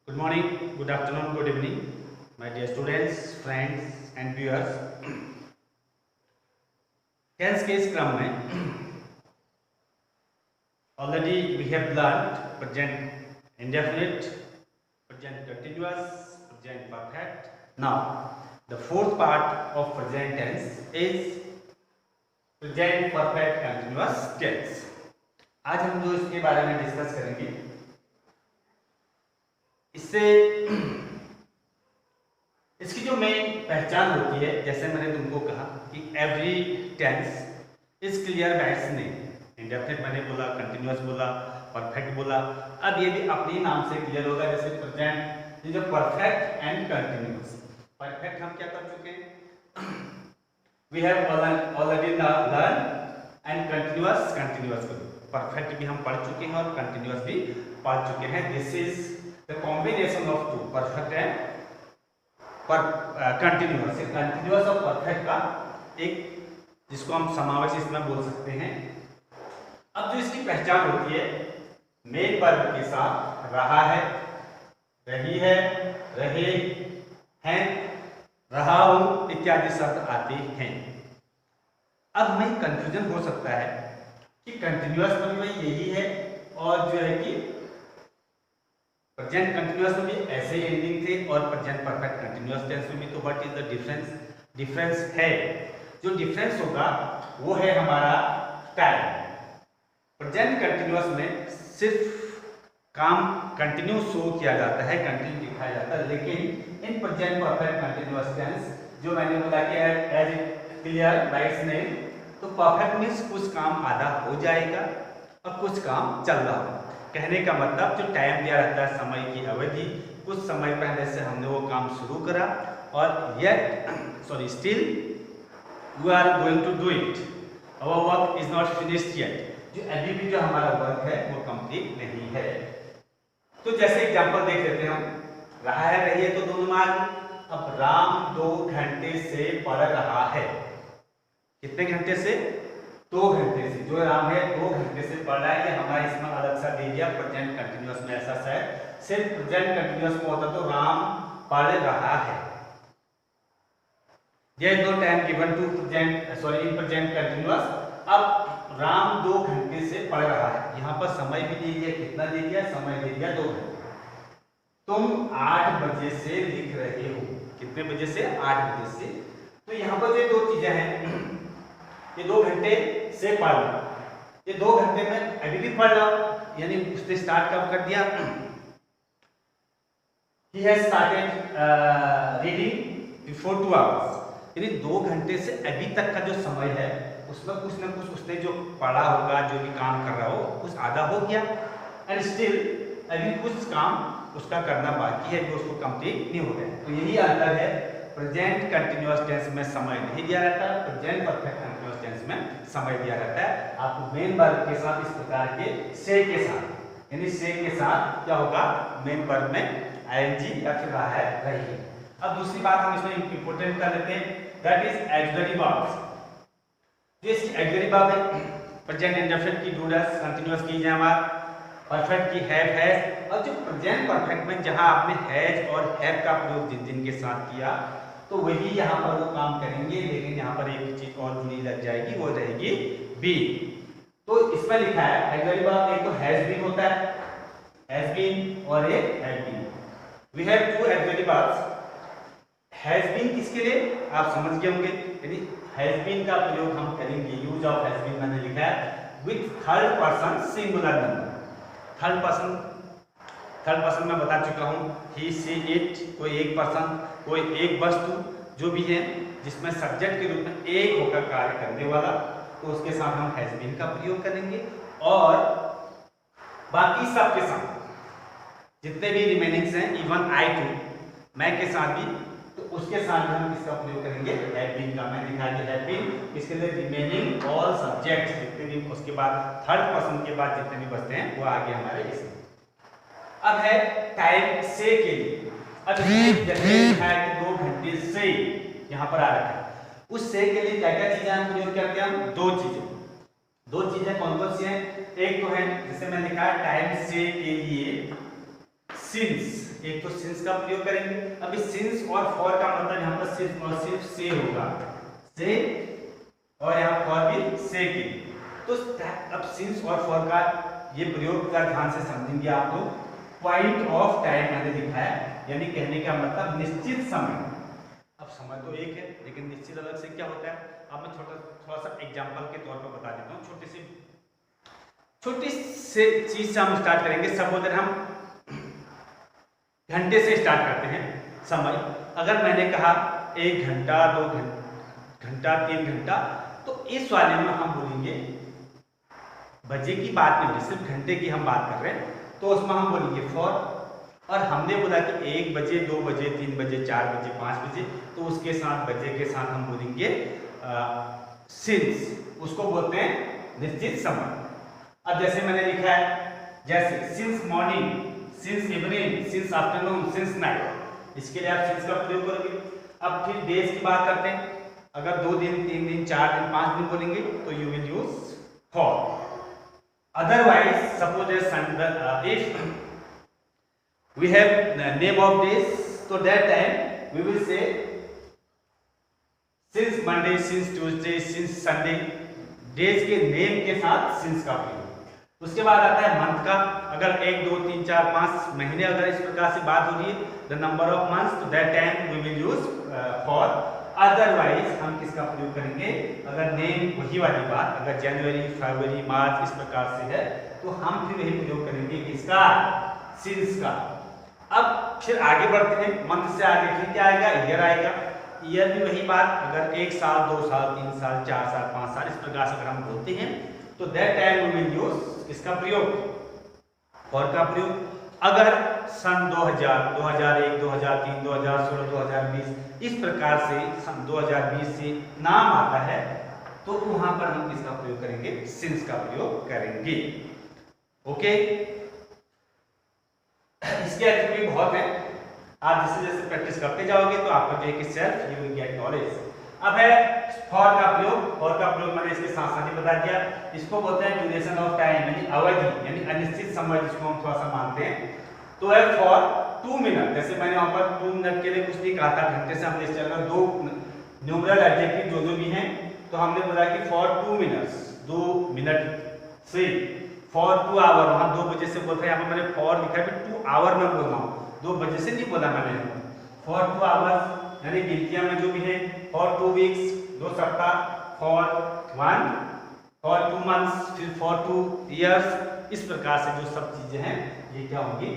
Good morning, good afternoon, good evening, my dear students, friends and viewers. Tense के इस क्रम में already we have learned present indefinite, present continuous, present perfect. Now, the fourth part of present tense is present perfect continuous tense. आज हम जो इसके बारे में डिस्कस करेंगे, इससे इसकी जो मेन पहचान होती है, जैसे मैंने तुमको कहा कि every tense is clear by its name. Indefinite मैंने बोला, कंटिन्यूअस बोला, परफेक्ट बोला. अब ये भी अपने नाम से क्लियर होगा. जैसे present is perfect and continuous. Perfect हम क्या कर चुके हैं, we have already learn, and continuous को परफेक्ट भी हम पढ़ चुके हैं और कंटिन्यूअस भी पढ़ चुके हैं. This is the combination of two, perfect and continuous. Continuous और परफेक्ट का एक, जिसको हम समावेश इसमें बोल सकते हैं. अब जो इसकी पहचान होती है, मेन वर्ब के साथ रहा है, रही है, रहे हैं, रहा हूं इत्यादि शब्द आते हैं. अब हमें कंफ्यूजन हो सकता है कि कंटिन्यूअस में भी यही है और जो है कि प्रेजेंट कंटिन्यूअस में भी ऐसे ही एंडिंग थे और प्रेजेंट परफेक्ट कंटिन्यूअस टेंस में भी. तो what is the difference? Difference है, जो डिफरेंस होगा वो है हमारा टाइम. प्रेजेंट कंटिन्यूअस में सिर्फ काम कंटिन्यू शो किया जाता है, कंटिन्यू दिखाया जाता है. लेकिन in present perfect continuous tense, जो मैंने बोला कि as clear by its name, तो परफेक्ट मींस कुछ काम आधा हो जाएगा और कुछ काम चल रहा हो. कहने का मतलब जो टाइम दिया रहता है, समय की अवधि, कुछ समय पहले से हमने वो काम शुरू करा और yet still we are going to do it, our work is not finished yet. जो अभी भी जो हमारा वर्क है वो कंप्लीट नहीं है. तो जैसे एग्जांपल देख लेते हैं हम. रहा है, रही है, तो दोनों में आ गई. अब राम 2 घंटे से पढ़ रहा है. कितने घंटे से? 2 घंटे से. जो राम है 2 घंटे से पढ़ रहा है. ये हमारा इसमें अलग सा दे दिया. प्रेजेंट कंटिन्यूअस में ऐसा शायद सिर्फ प्रेजेंट कंटिन्यूअस में होता तो राम पढ़ रहा है. There is no time given to in present continuous. अब राम 2 घंटे से पढ़ रहा है. यहाँ पर समय भी दे दिया. कितना दे दिया? समय दे दिया 2 घंटे. तुम 8 बजे से लिख रहे हो. कितने बजे से? 8 बजे से. तो यहाँ पर जो 2 चीजें हैं, ये 2 घंटे से पढ़ रहा, ये 2 घंटे में अभी भी पढ़ रहा, यानी उसने स्टार्ट कब कर दिया? He has started reading before 2 hours. यानी 2 घंटे से अभी तक का जो समय है उसमें कुछ ना कुछ उसने जो पढ़ा होगा, जो भी काम कर रहा हो, कुछ आधा हो गया. एंड स्टिल अभी कुछ काम उसका करना बाकी है, जो उसको कंप्लीट नहीं हो गया. तो यही अंतर है. प्रेजेंट कंटिन्यूअस टेंस में समय नहीं दिया रहता, प्रेजेंट परफेक्ट कंटिन्यूअस टेंस में समय दिया रहता है. आपको मेन वर्ब के साथ इस प्रकार के से के साथ, यानी से के साथ क्या होगा? मेन वर्ब में आईएनजी या फिर रहा है, रही है. अब दूसरी बात हम इसमें इंपोर्टेंट कर लेते हैं, दैट इज ऑक्सिलरी वर्ब्स. जो इसकी ऑक्सिलरी वर्ब है, प्रेजेंट इंडेफिनिट की डू डस, कंटिन्यूअस की हमारा, परफेक्ट की हैव हैज. और जो प्रेजेंट परफेक्ट में जहां आपने हैज और हैव का प्रयोग जिन जिन के साथ किया, तो वही यहाँ पर वो काम करेंगे. लेकिन यहाँ पर एक चीज और जुड़ी लग जाएगी, वो रहेगी बी. तो इसमें लिखा है ऑक्सिलरी वर्ब, एक तो हैज बीन होता है, हैज बीन, और एक have been. We have 2 auxiliary verbs. Has been किसके लिए? आप समझ गए होंगे. यानी हैज बीन का प्रयोग हम करेंगे, यूज ऑफ हैज बीन मैंने लिखा है with third person singular number. Third person में बता चुका हूँ, ही सी इट, कोई एक पर्सन, कोई एक वस्तु, जो भी है जिसमें सब्जेक्ट के रूप में एक होकर कार्य करने वाला, तो उसके साथ हम हैज बीन का प्रयोग करेंगे. और बाकी सब के साथ जितने भी रिमेनिंग्स हैं, इवन आई टू, मैं के साथ भी, तो उसके साथ हम किसका प्रयोग करेंगे? हैव बीन का. मैं दिखा दिया हैव बीन. इसके लिए रिमेनिंग ऑल सब्जेक्ट्स जितने भी, उसके बाद थर्ड पर्सन के बाद जितने भी बचते हैं वो आगे हमारे इसमें. अब है टाइम से के लिए. अब जैसे लिखा है कि 2 घंटे से यहाँ पर आ रखा है, उस से के लिए क्या क्या चीजें हम प्रयोग करते हैं? हम 2 चीजें कौन कौन सी हैं? एक तो है, जैसे मैंने लिखा है टाइम से के लिए सिंस, एक तो सिंस का प्रयोग करेंगे। अभी सिंस और फॉर का मतलब यहाँ पर सिर्फ और सिर्फ से होगा, से, और यहाँ फॉर भी से के। तो अब सिंस और फॉर का ये प्रयोग का ध्यान से समझेंगे आप लोग। पॉइंट ऑफ टाइम मैंने लिखा है, यानी कहने का मतलब निश्चित समय। अब समय तो एक है लेकिन निश्चित अलग से क्या होता है। अब मैं थोड़ा सा एग्जांपल के तौर पर बता देता हूँ। छोटी से चीज से हम स्टार्ट करेंगे। सपोज हम घंटे से स्टार्ट करते हैं समय। अगर मैंने कहा 1 घंटा, 2 घंटा, 3 घंटा, तो इस वाले में हम बोलेंगे, बजे की बात नहीं, सिर्फ घंटे की हम बात कर रहे हैं, तो उसमें हम बोलेंगे फॉर। और हमने बोला कि 1 बजे, 2 बजे, 3 बजे, 4 बजे, 5 बजे, तो उसके साथ बजे के साथ हम बोलेंगे सिंस, उसको बोलते हैं निश्चित समय। अब जैसे मैंने लिखा है, जैसे since morning, since evening, since afternoon, since night, इसके लिए आप सिंस का प्रयोग करोगे। अब फिर डेज की बात करते हैं। अगर 2 दिन, 3 दिन, 4 दिन, 5 दिन बोलेंगे तो you will use for. Otherwise, suppose if we have name of days, so that time we will say since Monday, since Tuesday, since Sunday, days के नेम के साथ since का प्रयोग। उसके बाद आता है मंथ का। अगर 1, 2, 3, 4, 5 महीने अगर इस प्रकार से बात हो रही है, the number of months, तो that time we will use for। Otherwise हम किसका प्रयोग करेंगे, अगर नेम वही वाली बात, अगर जनवरी, फरवरी, मार्च इस प्रकार से है, तो हम फिर वही प्रयोग करेंगे किसका, सिंस का। अब फिर आगे बढ़ते हैं, मंथ से आगे फिर क्या आएगा, ईयर आएगा। ईयर भी वही बात, अगर 1 साल, 2 साल, 3 साल, 4 साल, 5 साल इस प्रकार से अगर हम बोलते हैं, तो that time we will use इसका प्रयोग, फॉर का प्रयोग। अगर सन 2000, 2001, 2003, 2016, 2020 इस प्रकार से सन 2020 से नाम आता है, तो वहां पर हम किसका प्रयोग करेंगे, सिंस का प्रयोग करेंगे। ओके, इसके अर्थ भी बहुत है। आप जैसे जैसे प्रैक्टिस करते जाओगे तो आपको जो है कि self you will get knowledge. अब है फॉर का प्रयोग। फॉर का प्रयोग मैंने इसके साथ साथ ही बता दिया। इसको बोलते हैं ड्यूरेशन ऑफ टाइम, यानी अवधि, यानी अनिश्चित समय जिसको हम थोड़ा सा मानते हैं। तो है फॉर 2 मिनट। जैसे मैंने वहां पर 2 मिनट के लिए कुछ नहीं कहा था, घंटे से हम ले चल रहे 2 न्यूमरल एडजेक्टिव जो भी हैं, तो हमने बोला कि फॉर 2 मिनट्स, 2 मिनट से। फॉर 2 आवर, वहां 2 बजे से बोलते हैं, यहाँ पर मैंने फॉर लिखा है 2 आवर में बोल रहा हूँ, 2 बजे से नहीं बोला मैंने। फॉर 2 आवर्स यानी गिनतियां में जो भी है। फॉर 2 वीक्स, 2 सप्ताह। फॉर 2 मंथ्स, फिर फॉर 2 ईयर्स। इस प्रकार से जो सब चीजें हैं ये क्या होंगी,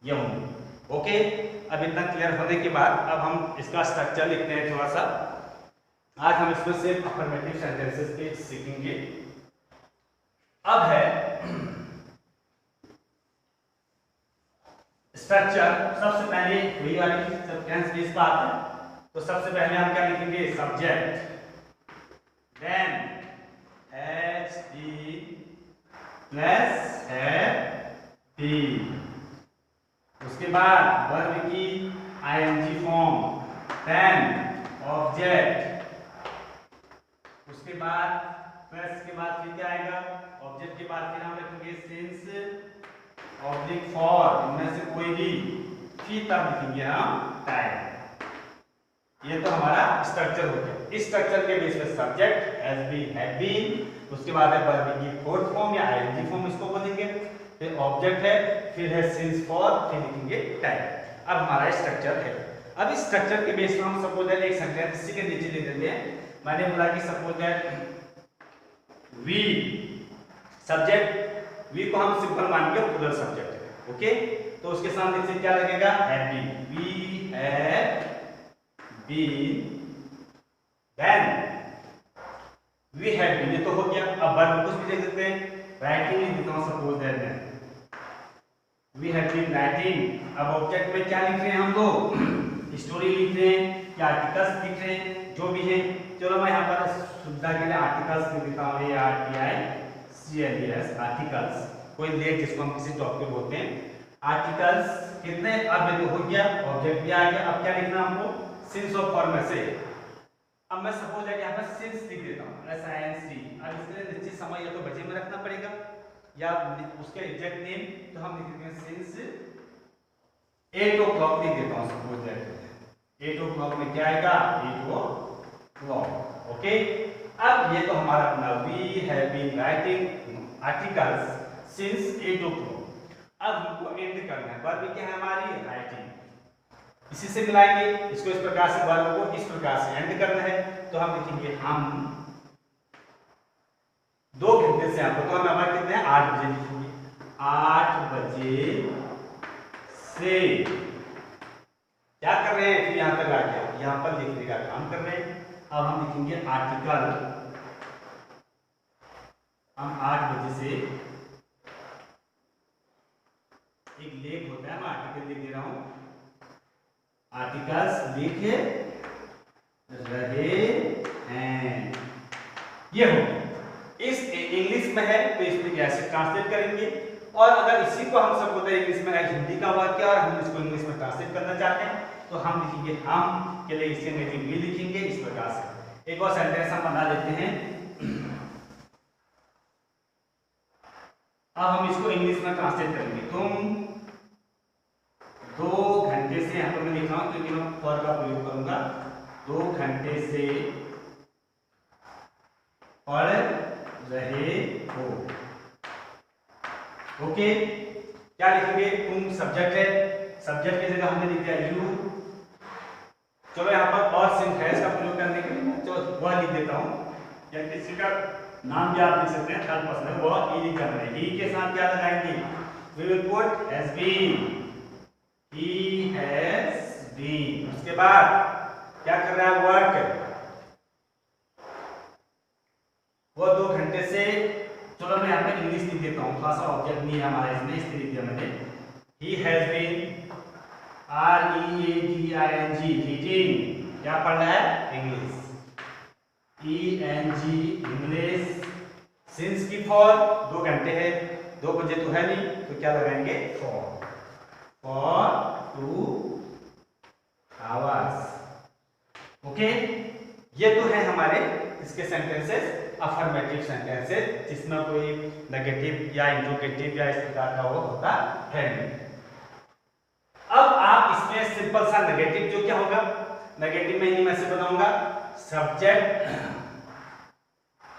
ये होंगी। ओके, अब इतना क्लियर होने के बाद अब हम इसका स्ट्रक्चर लिखते हैं थोड़ा सा। आज हम इसमें से अफर्मेटिव सेंटेंसेस के सीखेंगे। अब है स्ट्रक्चर। सबसे पहले वही वाली जब टेंस बेस पर आता है, तो सबसे पहले हम क्या लिखेंगे, subject, then H D plus have be, उसके बाद वर्ब की आईएनजी फॉर्म, देन ऑब्जेक्ट, उसके बाद प्लस के बाद फिर क्या आएगा, ऑब्जेक्ट के बाद फिर हम रखेंगे सिंस ऑब्जेक्ट फॉर, इनमें से कोई भी, फिर तब लिखेंगे हम टाइम। ये तो हमारा स्ट्रक्चर हो गया। इस स्ट्रक्चर के बेस पे subject has been, have been, उसके बाद है वर्ब की फोर्थ फॉर्म या आईएनजी फॉर्म इसको बोलेंगे, फिर ऑब्जेक्ट है, फिर है सिंस फॉर, फिर लिखेंगे टाइम। अब हमारा स्ट्रक्चर है। अब इस स्ट्रक्चर के बेस पर हम सपोज दैट एक सेंटेंस इसी के नीचे ले लेते हैं। मैंने बोला कि suppose that we, subject, we को हम सिंपल मानेंगे, प्लूरल सब्जेक्ट है। ओके, तो उसके साथ नीचे क्या लगेगा, have been, we have been, then we have been, ये तो हो गया। अब वर्ब कुछ भी लिख देते हैं, राइटिंग लिख देता हूं, suppose that we have been writing. अब ऑब्जेक्ट में क्या लिख रहे हैं हम लोग, स्टोरी लिख रहे हैं या आर्टिकल्स लिख रहे हैं, जो भी है। चलो मैं यहाँ पर सुविधा के लिए आर्टिकल्स लिख देता हूँ, ARTICLES, आर्टिकल्स, कोई लेख जिसको हम किसी टॉपिक बोलते हैं, आर्टिकल्स कितने। अब ये तो हो गया, ऑब्जेक्ट भी आ गया। अब क्या लिखना हमको, सिंस ऑफ फॉर में से। अब मैं सपोज है यहाँ पर सिंस लिख देता हूँ, SINC। अब इसके लिए निश्चित समय या तो बजे में रखना पड़ेगा या उसके एग्जैक्ट नेम, तो हम लिख देंगे सिंस 8 o'clock लिख देता हूँ, सपोज दैट 8 o'clock में क्या आएगा, 8 o'clock। ओके, अब ये तो हमारा अपना we have been writing articles since 8 o'clock। अब हमको एंड करना है, वर्ब क्या है हमारी, राइटिंग। इसी से मिलाएंगे इसको, इस प्रकार से वर्ब को इस प्रकार से एंड करना है। तो हम लिखेंगे हम 2 घंटे से आपको, तो हम हमारे कितने हैं, 8 बजे लिखेंगे, 8 बजे से क्या कर रहे हैं, फिर यहाँ तक आ गया, यहाँ पर लिखने का काम कर रहे हैं। अब हम लिखेंगे आर्टिकल, हम 8 बजे से, एक लेख होता है, मैं आर्टिकल लिख दे रहा हूं, आर्टिकल्स लिख रहे हैं, ये हो। इस इंग्लिश में है तो इसमें कैसे ट्रांसलेट करेंगे, और अगर इसी को हम सब बोलते हैं इंग्लिश में, हिंदी का वाक्य और हम इसको इंग्लिश में ट्रांसलेट करना चाहते हैं तो हम लिखेंगे, हम के लिए इसके नेगेटिव भी लिखेंगे इस प्रकार से। एक और सेंटेंस हम बना लेते हैं, अब हम इसको इंग्लिश में ट्रांसलेट करेंगे। तुम 2 घंटे से, यहाँ पर मैं लिख रहा हूँ क्योंकि मैं फॉर का प्रयोग करूंगा, 2 घंटे से पढ़ रहे हो। ओके, क्या लिखेंगे, तुम सब्जेक्ट है, सब्जेक्ट की जगह हमने लिख दिया यू। चलो यहाँ पर और सिंथेसिस का प्रयोग करने के लिए मैं वह लिख देता हूँ, या किसी का नाम भी आप लिख सकते हैं, थर्ड पर्सन है, वह ही लिख करना है। ही के साथ क्या लगाएंगे, we will put has been, he has been. उसके बाद क्या कर रहा है, वर्क, वो 2 घंटे से, चलो मैं यहाँ पे इंग्लिश लिख देता हूँ, थोड़ा सा ऑब्जेक्ट नहीं है हमारा इसमें, इसलिए लिख दिया मैंने। He has been, READING, reading, क्या पढ़ रहा है, इंग्लिश, ENG, इंग्लिश, सिंस की फॉर, 2 घंटे है, 2 बजे तो है नहीं, तो क्या लगाएंगे, फॉर 2 आवर्स। ओके, ये तो है हमारे इसके सेंटेंसेस, अफर्मेटिव सेंटेंसेस, जिसमें कोई नेगेटिव या इंट्रोगेटिव या इस प्रकार का वो होता है नहीं। अब आप इसमें सिंपल सा नेगेटिव जो क्या होगा, नेगेटिव में ही मैं से बनाऊंगा, सब्जेक्ट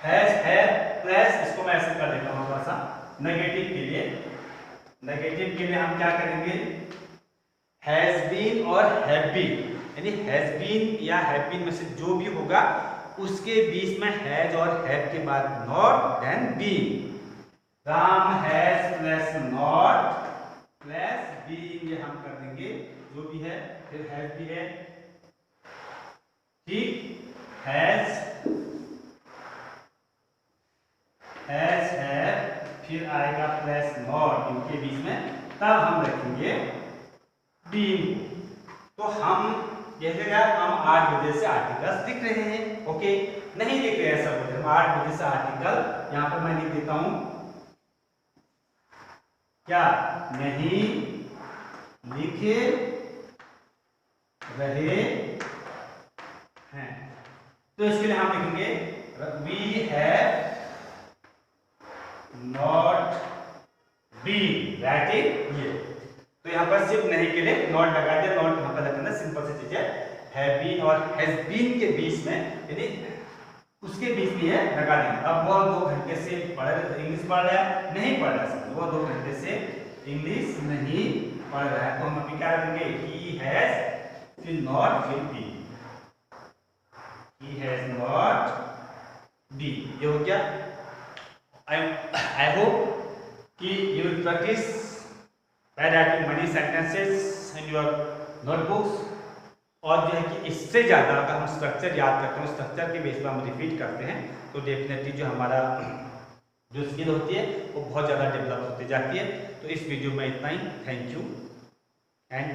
हैज है प्लस, इसको मैं ऐसे कर देता हूँ थोड़ा सा नेगेटिव के लिए। नेगेटिव के लिए हम क्या करेंगे, हैज बीन और हैव बीन, यानी हैज बीन या हैव बीन में से जो भी होगा उसके बीच में हैज और हैव के बाद not then been. Ram has plus not plus been, ये हम कर देंगे, जो भी है, फिर हैज भी है, ठीक, हैज है, फिर आएगा प्लस नॉट इनके बीच में, तब हम रखेंगे बीन। तो हम जैसे हम 8 बजे से आर्टिकल्स लिख रहे हैं, ओके, नहीं लिख रहे हैं सब, हम 8 बजे से आर्टिकल, यहां पर मैं लिख देता हूं, क्या, नहीं लिख रहे हैं। तो इसके लिए हम लिखेंगे we have not been writing, ये तो यहाँ पर सिर्फ नहीं के लिए नॉट लगा दिया, नॉट यहाँ पर लगाना, सिंपल सी चीज है। हैव बीन और हैज बीन के बीच में, यानी उसके बीच में है लगा देंगे। अब वो 2 घंटे से इंग्लिश पढ़ रहा है, नहीं पढ़ रहा है, वो 2 घंटे से इंग्लिश नहीं पढ़ रहा है, तो हम अभी क्या करेंगे, ही हैज, फिर नॉट, फिर be, he has not be, ये हो गया। I hope कि you will practice by writing many sentences in your notebooks, और जो है कि इससे ज़्यादा अगर हम स्ट्रक्चर याद करते हैं, स्ट्रक्चर के बेस पर हम रिपीट करते हैं, तो डेफिनेटली जो हमारा जो स्किल होती है वो बहुत ज़्यादा डेवलप होती जाती है। तो इस वीडियो में इतना ही, थैंक यू एंड